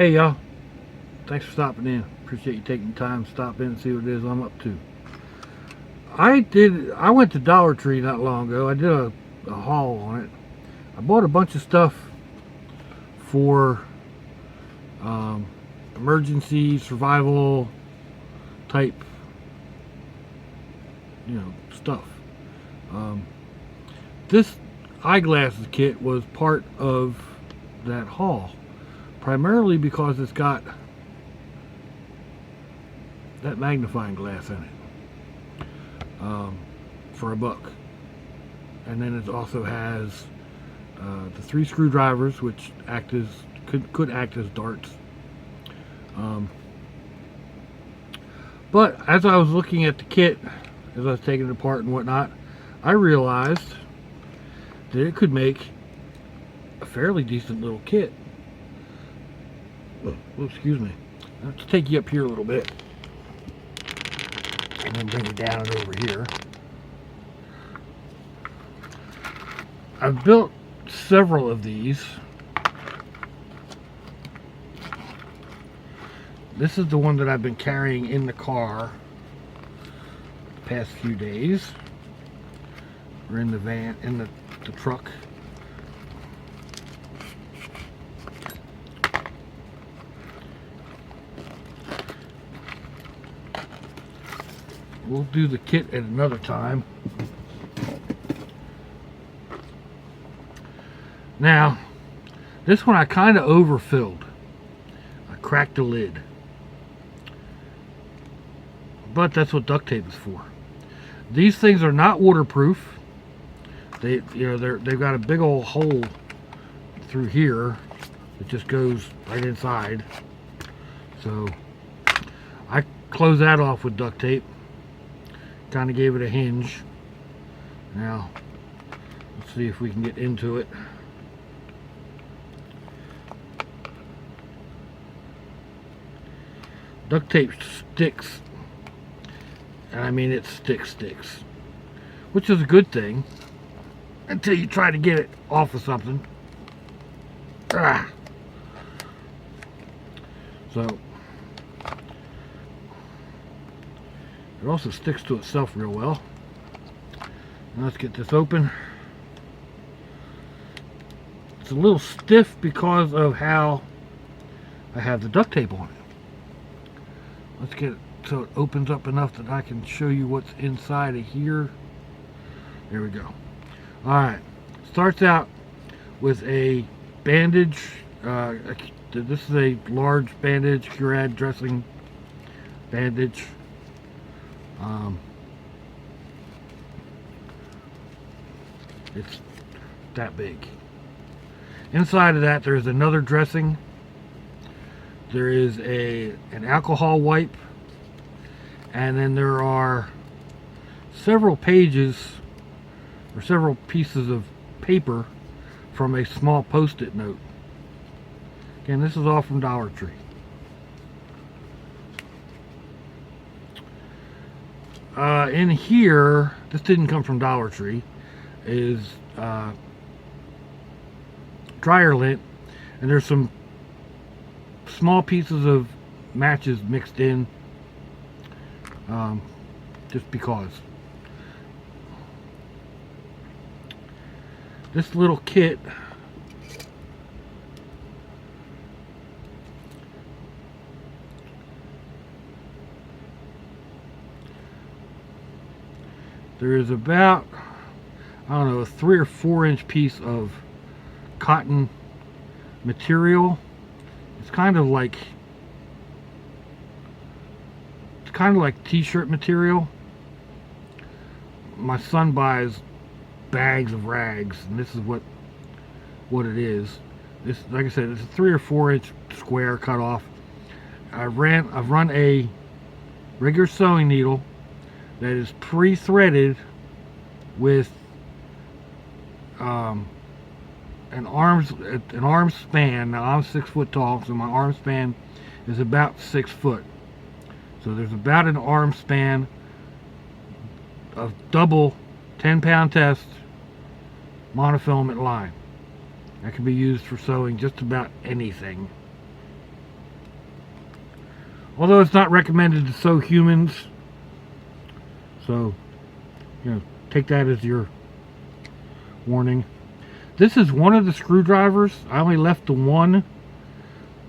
Hey y'all, thanks for stopping in. Appreciate you taking the time to stop in and see what it is I'm up to. I went to Dollar Tree not long ago. I did a haul on it. I bought a bunch of stuff for emergency survival type, stuff. This eyeglasses kit was part of that haul, primarily because it's got that magnifying glass in it for $1, and then it also has the 3 screwdrivers, which could act as darts. But as I was looking at the kit, as I was taking it apart and whatnot, I realized that it could make a fairly decent little kit. Oh, excuse me. I have to take you up here a little bit and then bring it down and over here. I've built several of these. This is the one that I've been carrying in the car the past few days, or in the van, in the truck. We'll do the kit at another time. Now, this one I kind of overfilled. I cracked the lid. But that's what duct tape is for. These things are not waterproof. They've got a big old hole through here that just goes right inside. So I closed that off with duct tape. Kind of gave it a hinge. Now, let's see if we can get into it. Duct tape sticks, and I mean it sticks, which is a good thing until you try to get it off of something. So it also sticks to itself real well. Now let's get this open. It's a little stiff because of how I have the duct tape on it. Let's get it so it opens up enough that I can show you what's inside of here. There we go. Alright, starts out with a bandage. This is a large bandage, Curad dressing bandage. It's that big. Inside of that there's another dressing. There is an alcohol wipe, and then there are several pages or several pieces of paper from a small post-it note. Again, this is all from Dollar Tree. In here, this didn't come from Dollar Tree, is dryer lint, and there's some small pieces of matches mixed in, just because. This little kit there is about, I don't know, a 3 or 4 inch piece of cotton material. It's kind of like t-shirt material. My son buys bags of rags, and this is what it is. This, like I said, it's a 3 or 4 inch square cut off. I've run a regular sewing needle that is pre-threaded with an arm span. Now I'm 6 foot tall, so my arm span is about 6 foot. So there's about an arm span of double 10-pound test monofilament line. That can be used for sewing just about anything. although it's not recommended to sew humans. So, you know, take that as your warning. This is one of the screwdrivers. I only left the one.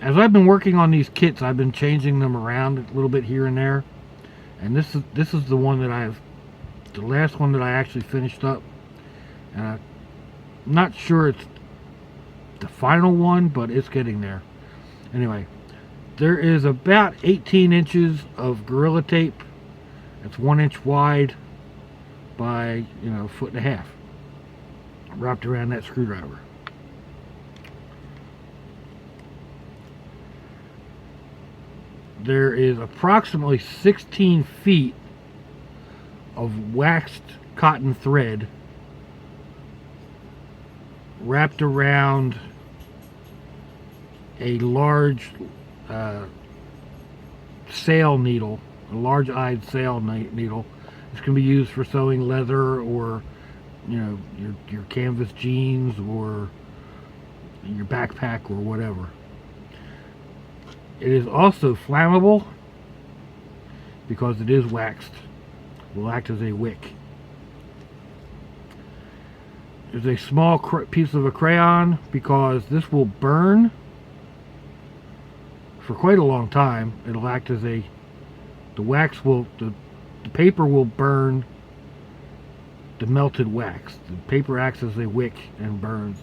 As I've been working on these kits, I've been changing them around a little bit here and there. And this is the one that the last one that I actually finished up. And I'm not sure it's the final one, but it's getting there. Anyway, there is about 18 inches of Gorilla Tape. It's 1 inch wide by, you know, 1.5 feet wrapped around that screwdriver. There is approximately 16 feet of waxed cotton thread wrapped around a large sail needle, a large-eyed sail needle. This can be used for sewing leather, or, you know, your canvas jeans, or your backpack, or whatever. It is also flammable because it is waxed. It will act as a wick. There's a small piece of a crayon because this will burn for quite a long time. It'll act as the paper will burn the melted wax. The paper acts as a wick and burns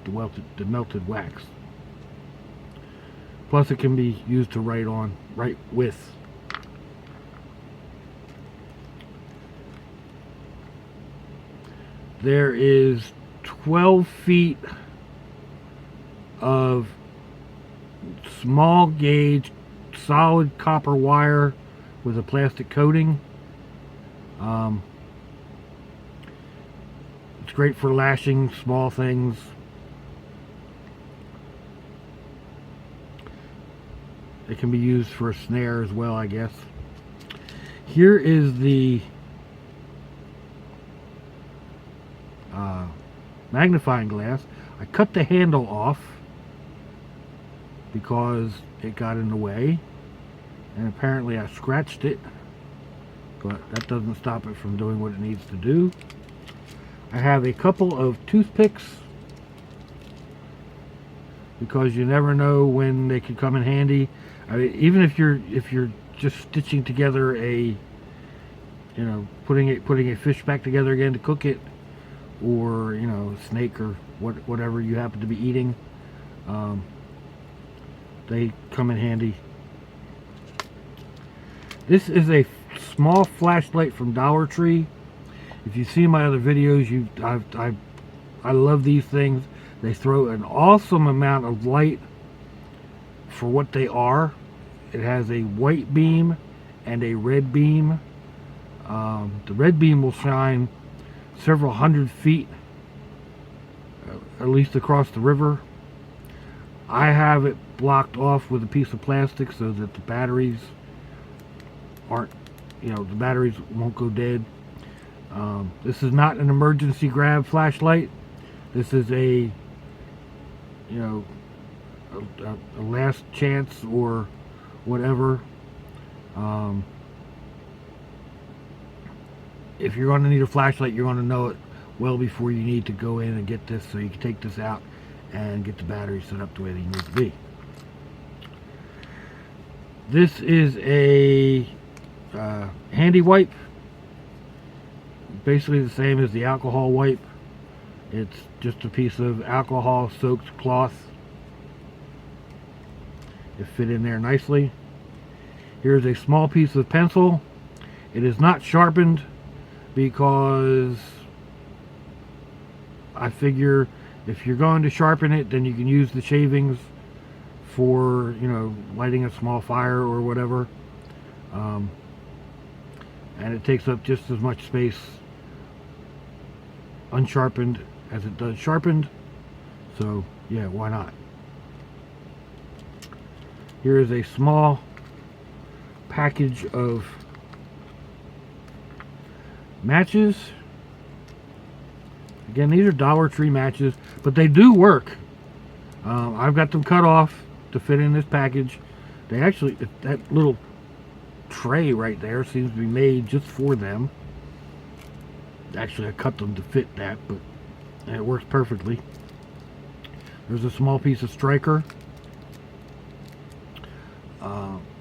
the melted wax. Plus it can be used to write with. There is 12 feet of small gauge solid copper wire with a plastic coating. It's great for lashing small things. It can be used for a snare as well, I guess. Here is the magnifying glass. I cut the handle off because it got in the way, and apparently I scratched it, but that doesn't stop it from doing what it needs to do. I have a couple of toothpicks because you never know when they could come in handy. I mean, even if you're just stitching together a, you know, putting a fish back together again to cook it, or, you know, snake, or whatever you happen to be eating, they come in handy. This is a small flashlight from Dollar Tree. If you see my other videos, I love these things. They throw an awesome amount of light for what they are. It has a white beam and a red beam. The red beam will shine several hundred feet, at least across the river. I have it blocked off with a piece of plastic so that the batteries aren't, you know, the batteries won't go dead. This is not an emergency grab flashlight. This is a, you know, a last chance or whatever. If you're going to need a flashlight, you're going to know it well before you need to go in and get this, so you can take this out and get the battery set up the way they need to be. This is a handy wipe, basically the same as the alcohol wipe. It's just a piece of alcohol soaked cloth. It fit in there nicely. Here's a small piece of pencil. It is not sharpened because I figure if you're going to sharpen it, then you can use the shavings for, you know, lighting a small fire or whatever. And it takes up just as much space unsharpened as it does sharpened. So yeah, why not? Here is a small package of matches. Again, these are Dollar Tree matches, but they do work. I've got them cut off to fit in this package. They actually, that little tray right there seems to be made just for them. Actually, I cut them to fit that, but it works perfectly. There's a small piece of striker.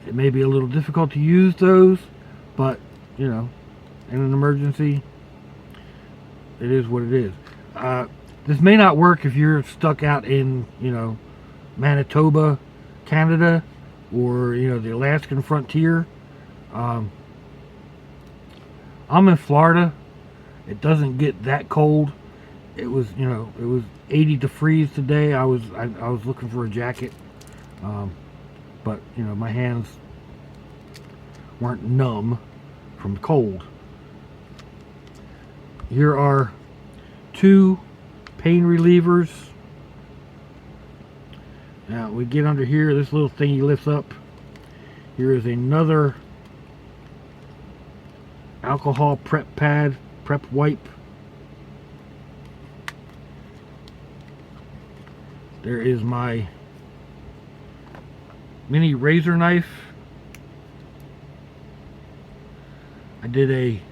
It may be a little difficult to use those, but you know, in an emergency, it is what it is. This may not work if you're stuck out in, you know, Manitoba, Canada, or you know, the Alaskan frontier. I'm in Florida. It doesn't get that cold. It was, you know, it was 80 to freeze today. I was looking for a jacket, but you know, my hands weren't numb from the cold. Here are 2 pain relievers. Now we get under here, this little thing he lifts up. Here is another alcohol prep wipe. There is my mini razor knife. I did a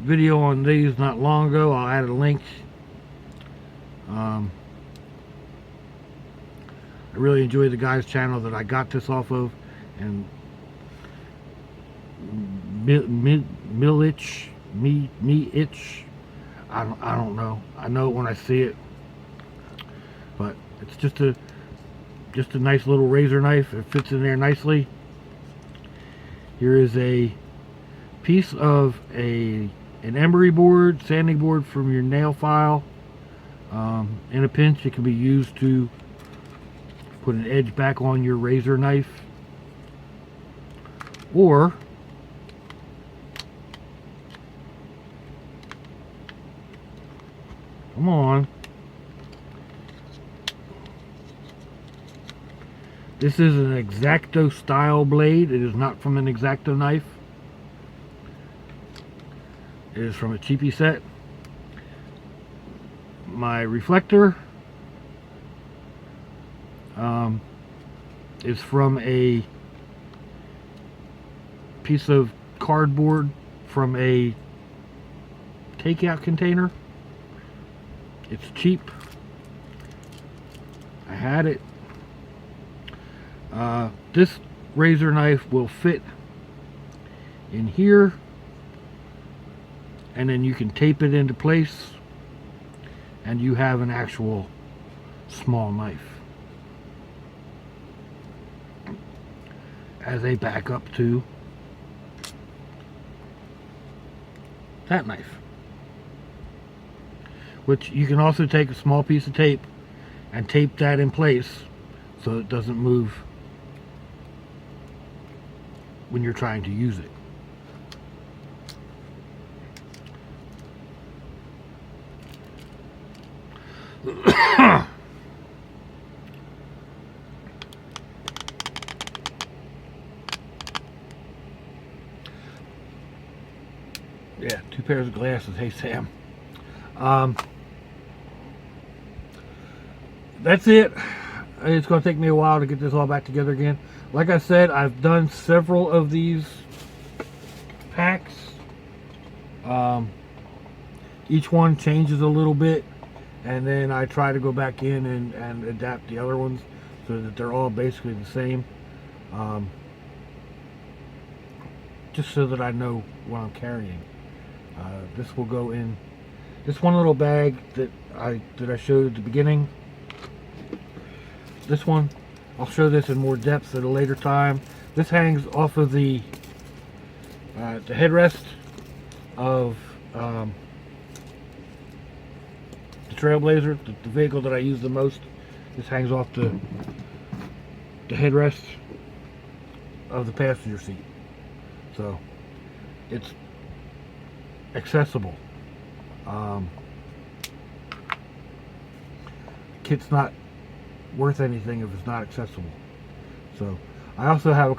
video on these not long ago. I'll add a link. I really enjoy the guy's channel that I got this off of, and Millich, I don't know. I know it when I see it, but it's just a nice little razor knife. It fits in there nicely. Here is a piece of an emery board, sanding board from your nail file. In a pinch, it can be used to put an edge back on your razor knife, or come on, this is an X-Acto style blade. It is not from an X-Acto knife. It is from a cheapy set. My reflector is from a piece of cardboard from a takeout container. It's cheap. I had it. This razor knife will fit in here, and then you can tape it into place, and you have an actual small knife as a backup to that knife, which you can also take a small piece of tape and tape that in place so it doesn't move when you're trying to use it. Yeah, 2 pairs of glasses. Hey Sam. That's it. It's going to take me a while to get this all back together again. Like I said, I've done several of these packs. Each one changes a little bit, and then I try to go back in and adapt the other ones so that they're all basically the same. Just so that I know what I'm carrying. This will go in this one little bag that I showed at the beginning. This one, I'll show this in more depth at a later time. This hangs off of the headrest of the Trailblazer, the vehicle that I use the most. This hangs off the headrest of the passenger seat, so it's accessible. Kit's not worth anything if it's not accessible. So I also have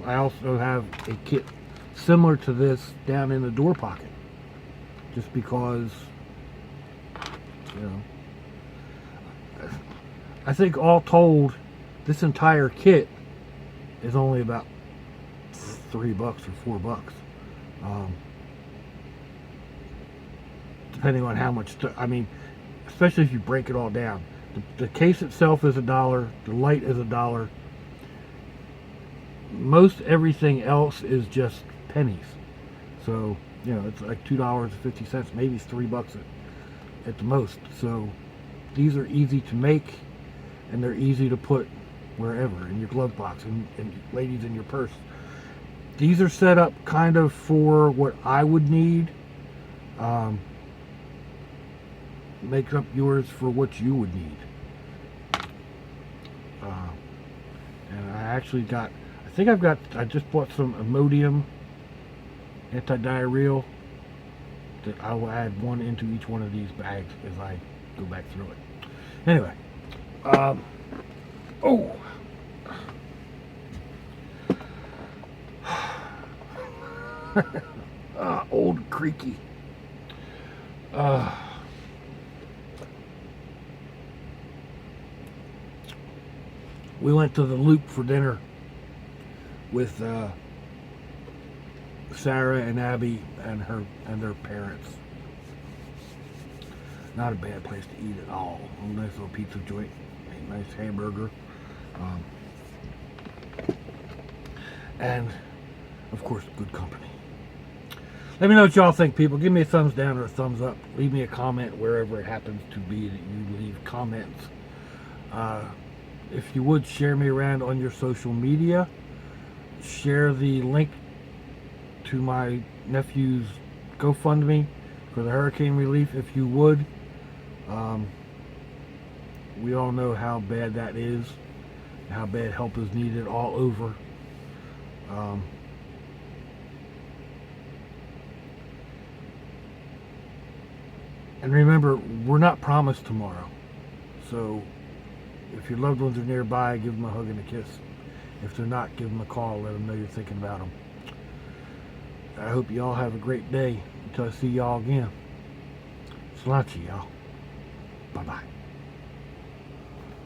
I also have a kit similar to this down in the door pocket, just because, you know, I think all told this entire kit is only about $3 or $4, depending on how much. I mean, especially if you break it all down. The case itself is $1. The light is $1. Most everything else is just pennies. So you know, it's like $2.50, maybe it's $3 at the most. So these are easy to make, and they're easy to put wherever, in your glove box, and ladies, in your purse. These are set up kind of for what I would need. Make up yours for what you would need. And I actually got, I just bought some Imodium anti-diarrheal that I will add one into each one of these bags as I go back through it. Anyway, oh, old creaky. We went to the Loop for dinner with Sarah and Abby and their parents. Not a bad place to eat at all. A nice little pizza joint, a nice hamburger, and of course, good company. Let me know what y'all think, people. Give me a thumbs down or a thumbs up. Leave me a comment wherever it happens to be that you leave comments. If you would, share me around on your social media. Share the link to my nephew's GoFundMe for the hurricane relief, if you would. We all know how bad that is, how bad help is needed all over. And remember, we're not promised tomorrow. So if your loved ones are nearby, give them a hug and a kiss. If they're not, give them a call. Let them know you're thinking about them. I hope you all have a great day. Until I see y'all again. Sláinte, y'all. Bye-bye.